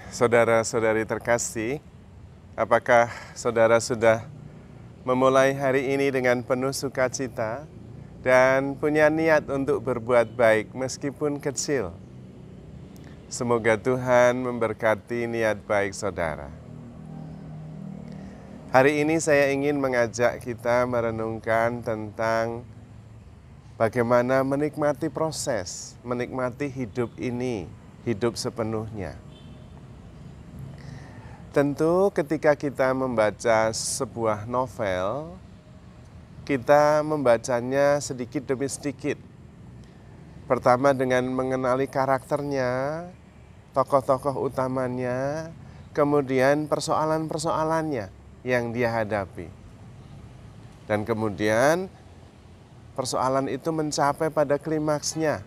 Saudara-saudari terkasih, apakah saudara sudah memulai hari ini dengan penuh sukacita dan punya niat untuk berbuat baik meskipun kecil? Semoga Tuhan memberkati niat baik saudara. Hari ini saya ingin mengajak kita merenungkan tentang bagaimana menikmati proses, menikmati hidup ini, hidup sepenuhnya. Tentu ketika kita membaca sebuah novel, kita membacanya sedikit demi sedikit. Pertama dengan mengenali karakternya, tokoh-tokoh utamanya, kemudian persoalan-persoalannya yang dia hadapi. Dan kemudian persoalan itu mencapai pada klimaksnya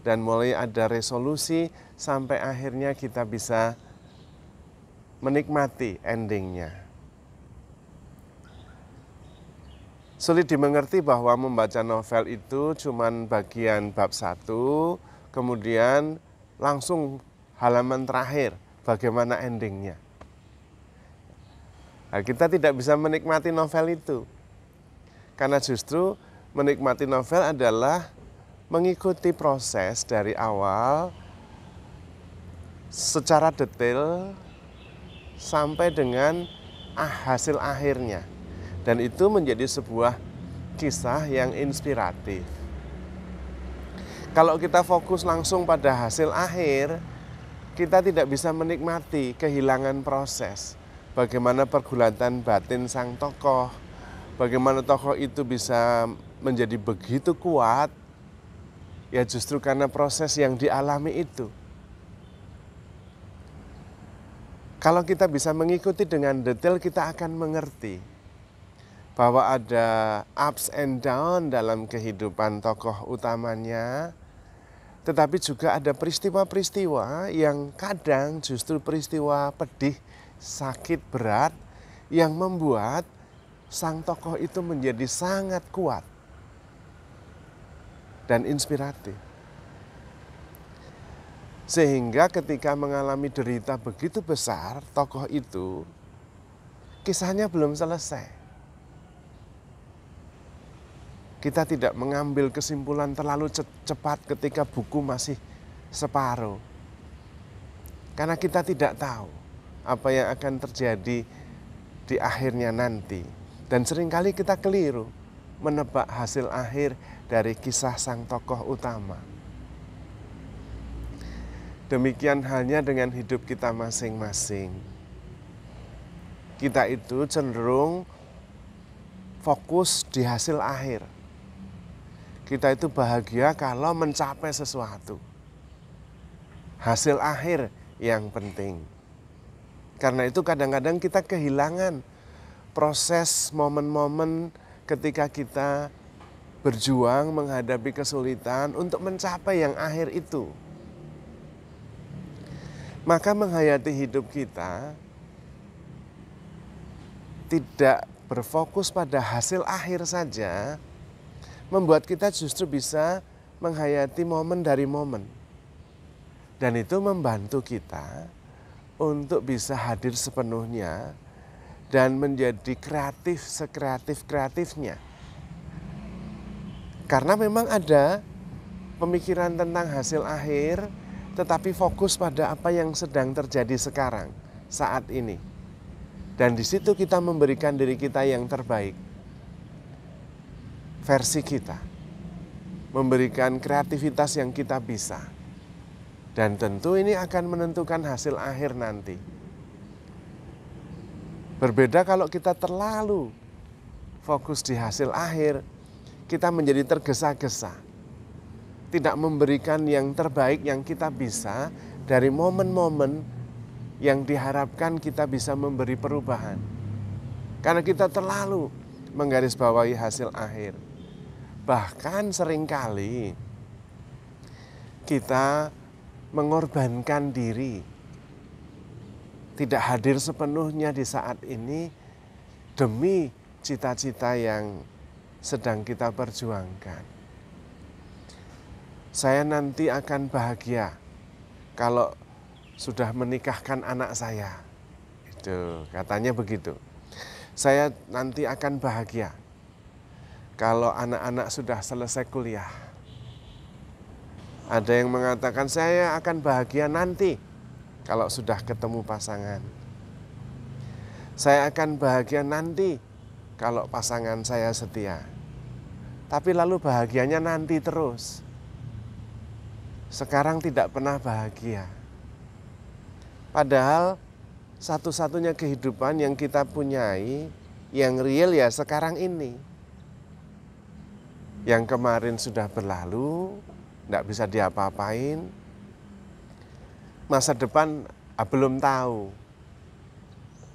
dan mulai ada resolusi sampai akhirnya kita bisa menikmati endingnya. Sulit dimengerti bahwa membaca novel itu cuman bagian bab 1, kemudian langsung halaman terakhir, bagaimana endingnya. Nah, kita tidak bisa menikmati novel itu, karena justru menikmati novel adalah mengikuti proses dari awal secara detail sampai dengan hasil akhirnya. Dan itu menjadi sebuah kisah yang inspiratif. Kalau kita fokus langsung pada hasil akhir, kita tidak bisa menikmati, kehilangan proses. Bagaimana pergulatan batin sang tokoh, bagaimana tokoh itu bisa menjadi begitu kuat, ya justru karena proses yang dialami itu. Kalau kita bisa mengikuti dengan detail, kita akan mengerti bahwa ada ups and down dalam kehidupan tokoh utamanya, tetapi juga ada peristiwa-peristiwa yang kadang justru peristiwa pedih, sakit, berat, yang membuat sang tokoh itu menjadi sangat kuat dan inspiratif. Sehingga ketika mengalami derita begitu besar, tokoh itu kisahnya belum selesai. Kita tidak mengambil kesimpulan terlalu cepat ketika buku masih separuh. Karena kita tidak tahu apa yang akan terjadi di akhirnya nanti. Dan seringkali kita keliru menebak hasil akhir dari kisah sang tokoh utama. Demikian halnya dengan hidup kita masing-masing. Kita itu cenderung fokus di hasil akhir. Kita itu bahagia kalau mencapai sesuatu. Hasil akhir yang penting. Karena itu kadang-kadang kita kehilangan proses momen-momen ketika kita berjuang menghadapi kesulitan untuk mencapai yang akhir itu. Maka menghayati hidup kita tidak berfokus pada hasil akhir saja, membuat kita justru bisa menghayati momen dari momen. Dan itu membantu kita untuk bisa hadir sepenuhnya dan menjadi kreatif sekreatif-kreatifnya. Karena memang ada pemikiran tentang hasil akhir, tetapi fokus pada apa yang sedang terjadi sekarang, saat ini. Dan di situ kita memberikan diri kita yang terbaik. Versi kita. Memberikan kreativitas yang kita bisa. Dan tentu ini akan menentukan hasil akhir nanti. Berbeda kalau kita terlalu fokus di hasil akhir, kita menjadi tergesa-gesa. Tidak memberikan yang terbaik yang kita bisa dari momen-momen yang diharapkan kita bisa memberi perubahan. Karena kita terlalu menggarisbawahi hasil akhir. Bahkan seringkali kita mengorbankan diri. Tidak hadir sepenuhnya di saat ini demi cita-cita yang sedang kita perjuangkan. Saya nanti akan bahagia kalau sudah menikahkan anak saya. Itu katanya begitu. Saya nanti akan bahagia kalau anak-anak sudah selesai kuliah. Ada yang mengatakan saya akan bahagia nanti kalau sudah ketemu pasangan. Saya akan bahagia nanti kalau pasangan saya setia. Tapi lalu bahagianya nanti terus. Sekarang tidak pernah bahagia. Padahal satu-satunya kehidupan yang kita punyai, yang real ya sekarang ini. Yang kemarin sudah berlalu, tidak bisa diapa-apain. Masa depan belum tahu,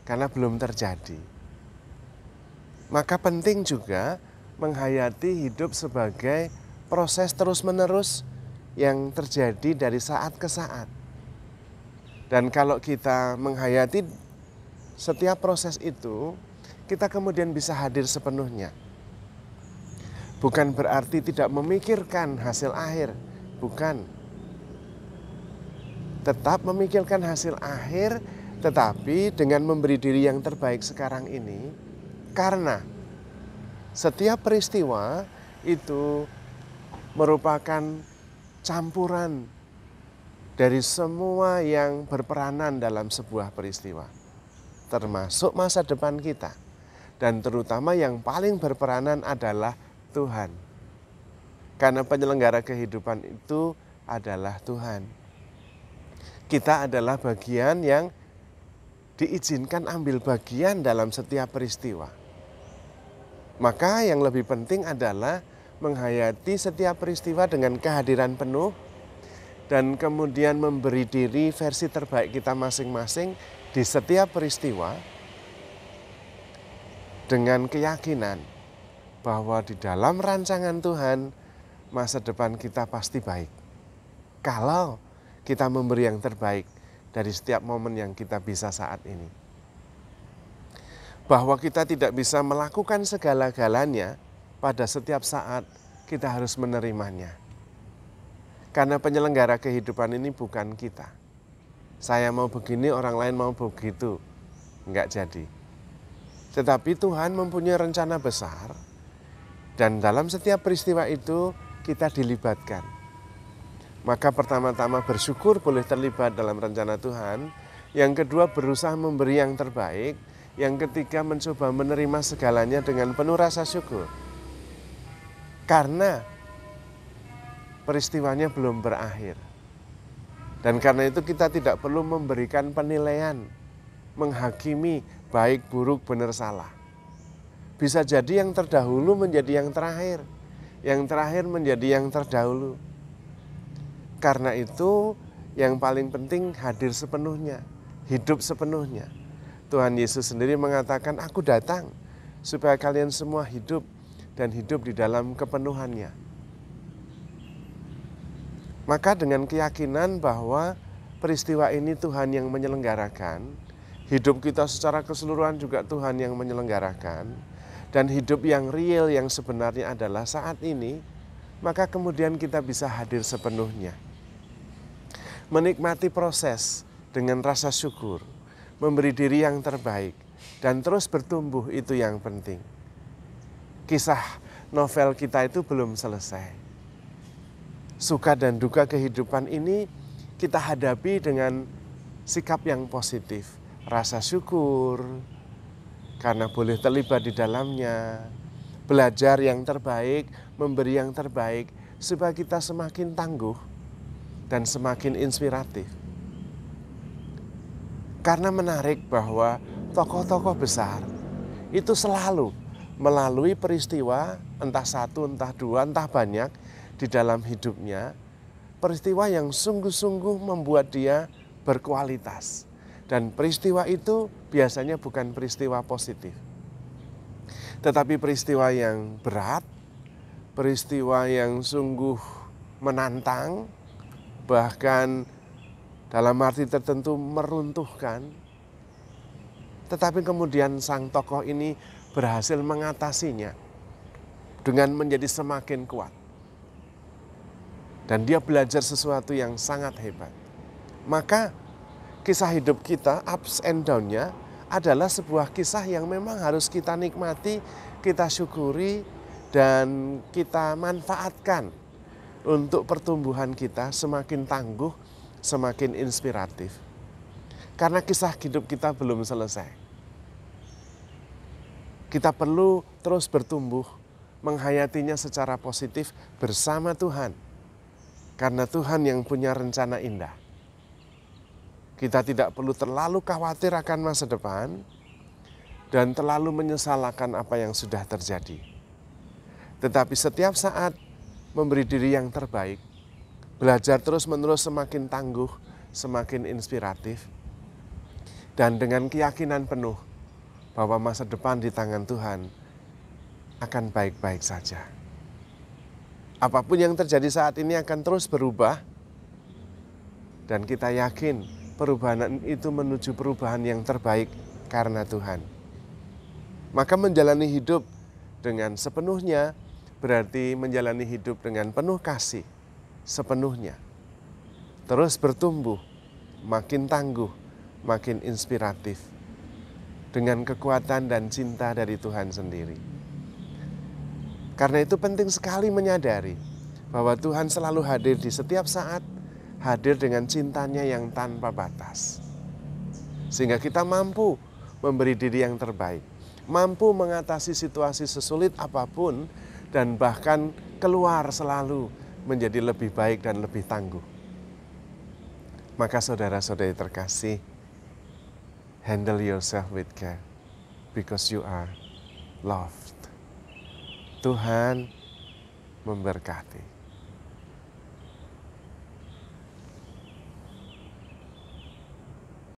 karena belum terjadi. Maka penting juga menghayati hidup sebagai proses terus-menerus yang terjadi dari saat ke saat. Dan kalau kita menghayati setiap proses itu, kita kemudian bisa hadir sepenuhnya. Bukan berarti tidak memikirkan hasil akhir, bukan. Tetap memikirkan hasil akhir, tetapi dengan memberi diri yang terbaik sekarang ini, karena setiap peristiwa itu merupakan campuran dari semua yang berperanan dalam sebuah peristiwa, termasuk masa depan kita. Dan terutama yang paling berperanan adalah Tuhan. Karena penyelenggara kehidupan itu adalah Tuhan. Kita adalah bagian yang diizinkan ambil bagian dalam setiap peristiwa. Maka yang lebih penting adalah menghayati setiap peristiwa dengan kehadiran penuh, dan kemudian memberi diri versi terbaik kita masing-masing di setiap peristiwa dengan keyakinan bahwa di dalam rancangan Tuhan masa depan kita pasti baik. Kalau kita memberi yang terbaik dari setiap momen yang kita bisa saat ini. Bahwa kita tidak bisa melakukan segala-galanya pada setiap saat, kita harus menerimanya. Karena penyelenggara kehidupan ini bukan kita. Saya mau begini, orang lain mau begitu. Enggak jadi. Tetapi Tuhan mempunyai rencana besar. Dan dalam setiap peristiwa itu kita dilibatkan. Maka pertama-tama bersyukur boleh terlibat dalam rencana Tuhan. Yang kedua berusaha memberi yang terbaik. Yang ketiga mencoba menerima segalanya dengan penuh rasa syukur. Karena peristiwanya belum berakhir. Dan karena itu kita tidak perlu memberikan penilaian, menghakimi baik, buruk, benar, salah. Bisa jadi yang terdahulu menjadi yang terakhir, yang terakhir menjadi yang terdahulu. Karena itu yang paling penting hadir sepenuhnya, hidup sepenuhnya. Tuhan Yesus sendiri mengatakan, aku datang supaya kalian semua hidup dan hidup di dalam kepenuhannya. Maka dengan keyakinan bahwa peristiwa ini Tuhan yang menyelenggarakan, hidup kita secara keseluruhan juga Tuhan yang menyelenggarakan, dan hidup yang real yang sebenarnya adalah saat ini, maka kemudian kita bisa hadir sepenuhnya. Menikmati proses dengan rasa syukur, memberi diri yang terbaik, dan terus bertumbuh itu yang penting. Kisah novel kita itu belum selesai. Suka dan duka kehidupan ini kita hadapi dengan sikap yang positif. Rasa syukur karena boleh terlibat di dalamnya. Belajar yang terbaik, memberi yang terbaik supaya kita semakin tangguh dan semakin inspiratif. Karena menarik bahwa tokoh-tokoh besar itu selalu melalui peristiwa entah satu, entah dua, entah banyak di dalam hidupnya, peristiwa yang sungguh-sungguh membuat dia berkualitas. Dan peristiwa itu biasanya bukan peristiwa positif, tetapi peristiwa yang berat, peristiwa yang sungguh menantang, bahkan dalam arti tertentu meruntuhkan. Tetapi kemudian sang tokoh ini berhasil mengatasinya dengan menjadi semakin kuat. Dan dia belajar sesuatu yang sangat hebat. Maka kisah hidup kita, ups and down-nya adalah sebuah kisah yang memang harus kita nikmati, kita syukuri, dan kita manfaatkan untuk pertumbuhan kita semakin tangguh, semakin inspiratif. Karena kisah hidup kita belum selesai. Kita perlu terus bertumbuh, menghayatinya secara positif bersama Tuhan. Karena Tuhan yang punya rencana indah. Kita tidak perlu terlalu khawatir akan masa depan dan terlalu menyesal akan apa yang sudah terjadi. Tetapi setiap saat memberi diri yang terbaik, belajar terus-menerus semakin tangguh, semakin inspiratif, dan dengan keyakinan penuh bahwa masa depan di tangan Tuhan akan baik-baik saja. Apapun yang terjadi saat ini akan terus berubah, dan kita yakin perubahan itu menuju perubahan yang terbaik karena Tuhan. Maka menjalani hidup dengan sepenuhnya berarti menjalani hidup dengan penuh kasih sepenuhnya. Terus bertumbuh, makin tangguh, makin inspiratif dengan kekuatan dan cinta dari Tuhan sendiri. Karena itu penting sekali menyadari bahwa Tuhan selalu hadir di setiap saat, hadir dengan cintanya yang tanpa batas. Sehingga kita mampu memberi diri yang terbaik, mampu mengatasi situasi sesulit apapun, dan bahkan keluar selalu menjadi lebih baik dan lebih tangguh. Maka saudara-saudari terkasih, handle yourself with care because you are loved. Tuhan memberkati.